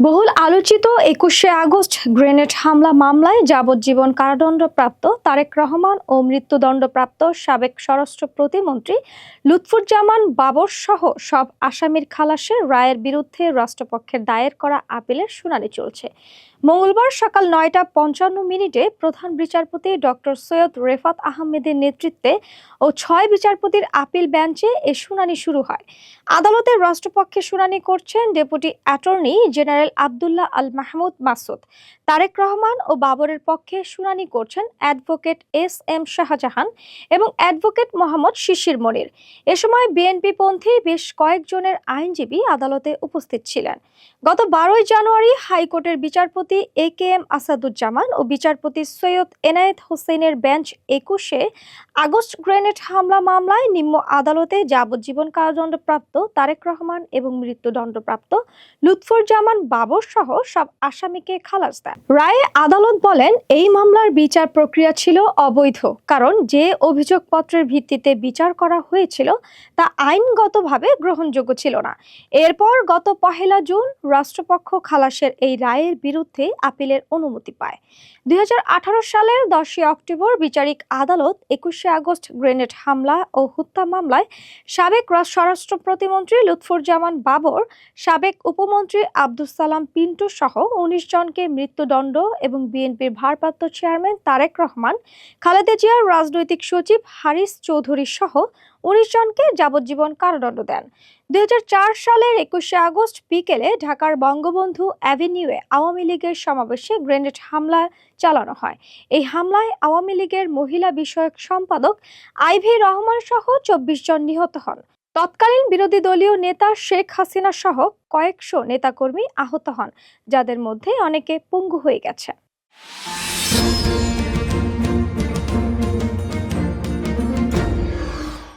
বহুল আলোচিত ২১শে আগস্ট গ্রেনেড হামলা মামলায় যাবজ্জীবন কারাদণ্ডপ্রাপ্ত তারেক রহমান ও মৃত্যুদণ্ডপ্রাপ্ত সাবেক স্বরাষ্ট্র প্রতিমন্ত্রী লুৎফুজ্জামান বাবর সহ সব আসামির খালাসের রায়ের বিরুদ্ধে রাষ্ট্রপক্ষের দায়ের করা আপিলের শুনানি চলছে। মঙ্গলবার সকাল ৯টা ৫৫ প্রধান বিচারপতি ডক্টর সৈয়দ রেফাত আহমেদের নেতৃত্বে ও ৬ বিচারপতির আপিল বেঞ্চে এ শুনানি শুরু হয়। আদালতে রাষ্ট্রপক্ষে শুনানি করছেন deputy attorney general Abdullah Al Mahmud Masud. Tarique Rahman ও বাবরের পক্ষে শুনানি করছেন অ্যাডভোকেট এস.এম. শাহজাহান এবং অ্যাডভোকেট মোহাম্মদ শিশির মনির। এ সময় বিএনপিপন্থী বেশ কয়েকজনের আইনজীবী আদালতে উপস্থিত ছিলেন। গত ১২ই জানুয়ারি হাইকোর্টের বিচারপতি এ.কে.এম. আসাদুজ্জামান ও বিচারপতি সৈয়দ এনায়েত হোসেনের বেঞ্চ ২১শে আগস্ট গ্রেনেড হামলা মামলায় নিম্ন আদালতে যাবজ্জীবন কারাদণ্ডপ্রাপ্ত তারেক রহমান এবং মৃত্যুদণ্ডপ্রাপ্ত লুৎফুজ্জামান বাবর সহ সব আসামিকে খালাস দেন। রায়ে আদালত বলেন, এই মামলার বিচার প্রক্রিয়া ছিল অবৈধ, কারণ যে অভিযোগপত্রের ভিত্তিতে বিচার করা হয়েছিল তা আইনগতভাবে গ্রহণযোগ্য ছিল না। এরপর গত ১ জুন রাষ্ট্রপক্ষ খালাসের এই রায়ের বিরুদ্ধে আপিলের অনুমতি পায়। ২০১৮ সালের ১০ই অক্টোবর বিচারিক আদালত ২১শে আগস্ট গ্রেনেড হামলা ও হত্যা মামলায় সাবেক স্বরাষ্ট্র প্রতিমন্ত্রী লুৎফুজ্জামান বাবর, সাবেক উপমন্ত্রী আব্দুস সালাম পিন্টু সহ ১৯ জনকে মৃত্যুদণ্ড এবং বিএনপির ভারপ্রাপ্ত চেয়ারম্যান তারেক রহমান, খালেদা জিয়ার রাজনৈতিক সচিব হারিস চৌধুরী সহ ১৯ জনকে যাবজ্জীবন কারাদণ্ড দেন। ২০০৪ সালের ২১শে আগস্ট বিকেলে ঢাকার বঙ্গবন্ধু অ্যাভিনিউয়ে আওয়ামী লীগের সমাবেশে গ্রেনেড হামলা চালানো হয়। এই হামলায় আওয়ামী লীগের মহিলা বিষয়ক সম্পাদক আইভি রহমান সহ ২৪ জন নিহত হন। তৎকালীন বিরোধী দলীয় নেতা শেখ হাসিনা সহ কয়েকশো নেতাকর্মী আহত হন, যাদের মধ্যে অনেকে পঙ্গু হয়ে গেছে।